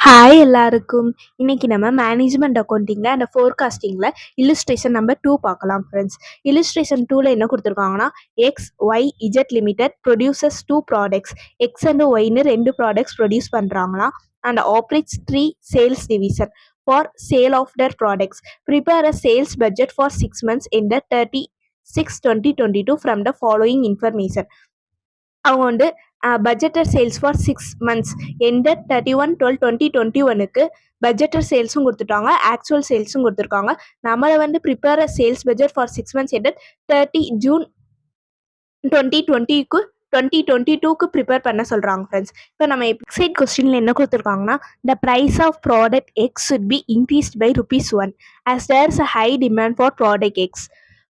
Hi எல்லாருக்கும். இன்னைக்கு நம்ம மேனேஜ்மெண்ட் அக்கௌண்டிங்ல அண்ட் ஃபோர்காஸ்டிங்ல இல்லுஸ்ட்ரேஷன் நம்பர் 2 பார்க்கலாம் ஃப்ரெண்ட்ஸ். இல்லுஸ்ட்ரேஷன் 2ல என்ன கொடுத்துருக்காங்கன்னா, X Y Z limited producers 2 products. X and ஒய்னு 2 ப்ராடக்ட்ஸ் ப்ரொடியூஸ் பண்ணுறாங்களாம். And operates 3 sales division for sale of their products. Prepare a sales budget for 6 months in the 30/6/2022 from the following information. அவங்க வந்து budgeted sales for 6 months ended 31/12/2021க்கு budgeted சேல்ஸும் கொடுத்துட்டாங்க, actual சேல்ஸும் கொடுத்துருக்காங்க. நம்மளை வந்து prepare sales budget for 6 months ended 30 June 2022க்கு ப்ரிப்பேர் பண்ண சொல்கிறாங்க ஃப்ரெண்ட்ஸ். இப்போ நம்ம எக்ஸைட் கொஸ்டினில் என்ன கொடுத்துருக்காங்கன்னா, the price of product X should be increased by ₹1 as there is a high demand for product X.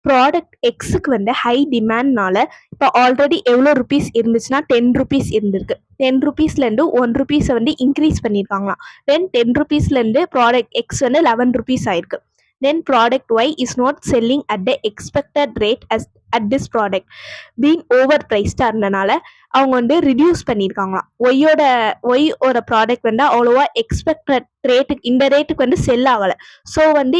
Product எக்ஸுக்கு வந்து ஹை டிமாண்ட்னால இப்போ ஆல்ரெடி எவ்வளோ ருபீஸ் இருந்துச்சுன்னா ₹10 இருந்திருக்கு. ₹10லேருந்து ₹1 வந்து இன்க்ரீஸ் பண்ணியிருக்காங்களாம். தென் ₹10லேருந்து ப்ராடக்ட் எக்ஸ் வந்து ₹11 ஆயிருக்கு. Then product Y is not selling at the expected rate at this product been over ப்ரைஸ்டாக இருந்தனால அவங்க வந்து ரிடியூஸ் பண்ணியிருக்காங்களாம். ஒய்யோட ப்ராடக்ட் வந்து அவ்வளோவா எக்ஸ்பெக்டட் ரேட்டுக்கு இந்த ரேட்டுக்கு வந்து செல் ஆகலை. ஸோ வந்து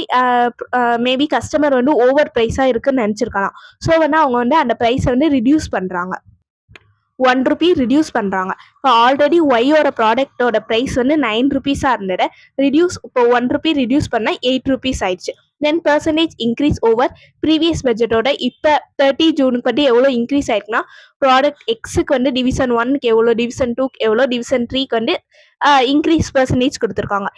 மேபி கஸ்டமர் வந்து ஓவர் ப்ரைஸாக இருக்குன்னு நினச்சிருக்கலாம். ஸோ வந்து அவங்க வந்து அந்த ப்ரைஸை வந்து ரிடியூஸ் பண்ணுறாங்க, ₹1 ரிடியூஸ் பண்ணுறாங்க. இப்போ ஆல்ரெடி ஒய்யோட ப்ராடக்டோட ப்ரைஸ் வந்து ₹9 இருந்தது. இப்போ ₹1 ரிடியூஸ் பண்ணால் ₹8 ஆயிடுச்சு. தென் பர்சன்டேஜ் இன்க்ரீஸ் ஓவர் ப்ரீவியஸ் பட்ஜெட்டோட இப்போ 30 ஜூனுக்கு வந்து எவ்வளோ இன்க்ரீஸ் ஆயிருக்குன்னா, ப்ராடக்ட் எக்ஸுக்கு வந்து டிவிஷன் 1க்கு எவ்வளோ, டிவிஷன் 2க்கு எவ்வளோ, டிவிஷன் 3க்கு வந்து இன்க்ரீஸ் பர்சன்டேஜ் கொடுத்துருக்காங்க.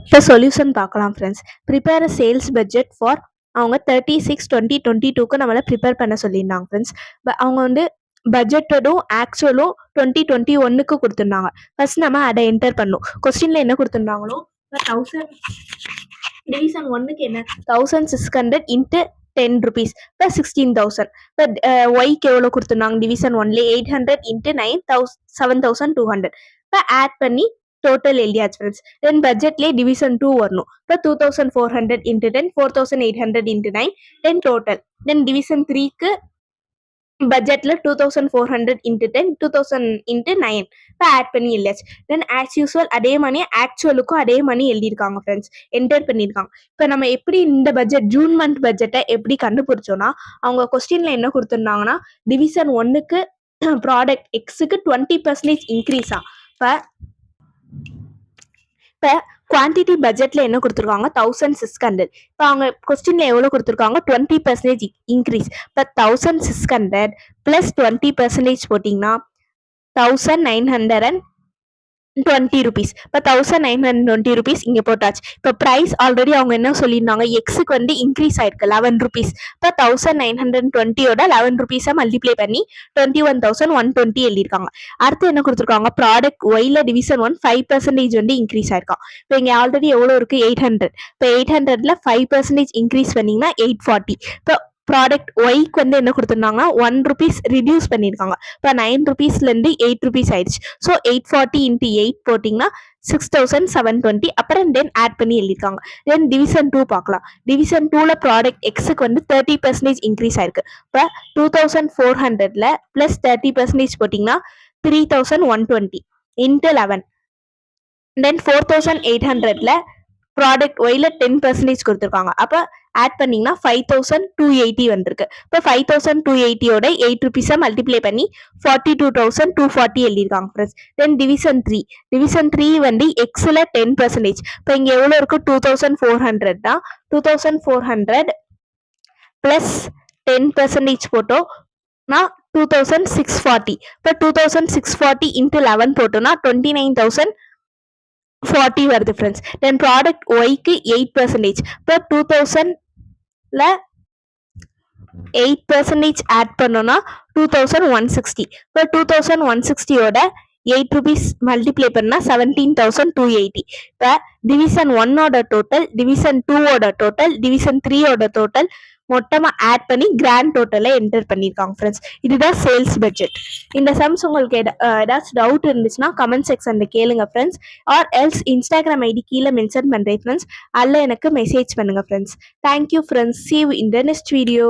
இப்போ சொல்யூஷன் பார்க்கலாம் friends. Prepare a sales budget for அவங்க 36/2022க்கு நம்மளை ப்ரிப்பேர் பண்ண சொல்லியிருந்தாங்க ஃப்ரெண்ட்ஸ். அவங்க வந்து பட்ஜெட்டடும் ஆக்சுவலும் 2021க்கு கொடுத்துருந்தாங்க. ஃபர்ஸ்ட் நம்ம அதை என்டர் பண்ணும். கொஸ்டின்ல என்ன கொடுத்துருந்தாங்களோ 1000 டிவிஷன் 1க்கு என்ன 1600 இன்ட்டு ₹10 இப்போ 16,000. இப்போ ஒய்க்கு எவ்வளோ கொடுத்துருந்தாங்க டிவிஷன் 1ல 800 இன்ட்டு 9 7,200. இப்போ ஆட் பண்ணி டோட்டல் எழுதியாச்சு ஃப்ரெண்ட்ஸ். தென் பட்ஜெட்லேயே டிவிஷன் 2 வரணும். இப்போ 2400 இன்ட்டு 10 4800 இன்ட்டு 9 தென் டோட்டல். தென் டிவிஷன் 3க்கு பட்ஜெட்ல 2400 இன்ட்டு 10 2000 இன்ட்டு 9 இப்போ ஆட் பண்ணி எழுதியாச்சு. தென் ஆஸ் யூஸ்வல் அதே மணி ஆக்சுவலுக்கும் அதே மணி எழுதியிருக்காங்க ஃப்ரெண்ட்ஸ், என்டர் பண்ணியிருக்காங்க. இப்போ நம்ம எப்படி இந்த பட்ஜெட் ஜூன் மந்த் பட்ஜெட்டை எப்படி கண்டுபிடிச்சோன்னா, அவங்க கொஸ்டின்ல என்ன கொடுத்துருந்தாங்கன்னா, டிவிஷன் 1க்கு ப்ராடக்ட் எக்ஸுக்கு 20% இன்க்ரீஸா. இப்போ குவான்டிட்டி பட்ஜெட்ல என்ன கொடுத்துருக்காங்க 1600. இப்போ அவங்க கொஸ்டின்ல எவ்வளோ கொடுத்துருக்காங்க 20% இன்க்ரீஸ். இப்போ 1600 + 20% போட்டிங்கன்னா ₹1920. இப்போ ₹1920 இங்கே போட்டாச்சு. இப்போ ப்ரைஸ் ஆல்ரெடி அவங்க என்ன சொல்லியிருந்தாங்க, எக்ஸுக்கு வந்து இன்க்ரீஸ் ஆயிருக்கு ₹11. இப்போ 1920யோட ₹11 மல்டிப்ளை பண்ணி 21,120 எழுதியிருக்காங்க. அடுத்து என்ன கொடுத்துருக்காங்க, ப்ராடக்ட் ஒய்ல டிவிஷன் 1 5% வந்து இன்க்ரீஸ் ஆயிருக்கான். இப்போ இங்கே ஆல்ரெடி எவ்வளோ இருக்கு 800. இப்போ 800ல 5% இன்க்ரீஸ் பண்ணிங்கன்னா 840. இப்போ ப்ராடக்ட் ஒய்க்கு வந்து என்ன கொடுத்துருந்தாங்கன்னா ₹1 ரிடியூஸ் பண்ணியிருக்காங்க. இப்போ ₹9லேருந்து ₹8 ஆயிடுச்சு. ஸோ 840 இன்ட்டு 8 போட்டிங்கன்னா 6720. அப்புறம் தென் ஆட் பண்ணி எழுதியிருக்காங்க. தென் டிவிஷன் 2 பார்க்கலாம். டிவிஷன் 2ல ப்ராடக்ட் எக்ஸுக்கு வந்து 30% இன்க்ரீஸ் ஆயிருக்கு. இப்போ 2400ல ப்ளஸ் 30% போட்டிங்கன்னா 3120 இன்ட்டு 11. தென் 4800ல ப்ராடக்ட் ஒய்ல 10% கொடுத்துருக்காங்க. அப்போ ஆட் பண்ணிங்கன்னா 5280 வந்திருக்கு. இப்போ 5280யோட ₹8 மல்டிப்ளை பண்ணி 42,240 எழுதியிருக்காங்க ஃப்ரெண்ட்ஸ். தென் டிவிஷன் 3 வந்து எக்ஸில் 10%. இப்போ இங்கே எவ்வளோ இருக்கு 2400 தான். 2400 ப்ளஸ் 10% போட்டோம்னா 2640. இப்போ 2640 இன்ட்டு 11 போட்டோம்னா 29,040 வருது ஃப்ரெண்ட்ஸ். தென் ப்ராடக்ட் ஒய்க்கு 8%. இப்போ 2000ல 8% ஆட் பண்ணோம்னா 2160. இப்போ 2160யோட ₹8 மல்டிப்ளை பண்ணால் 17,280. இப்போ டிவிஷன் 1ஓட டோட்டல், டிவிஷன் 2ஓட டோட்டல், டிவிஷன் 3ஓட டோட்டல் மொத்தமாக ஆட் பண்ணி கிராண்ட் டோட்டலை என்டர் பண்ணியிருக்காங்க ஃப்ரெண்ட்ஸ். இதுதான் சேல்ஸ் பட்ஜெட். இந்த சம்ஸ் உங்களுக்கு ஏதாச்சும் டவுட் இருந்துச்சுன்னா கமெண்ட் செக்ஷனில் கேளுங்க friends. Or else Instagram ID கீழே மென்ஷன் பண்ணுறேன் ஃப்ரெண்ட்ஸ். அதில் எனக்கு மெசேஜ் பண்ணுங்கள் friends. Thank you friends. See you in the next video.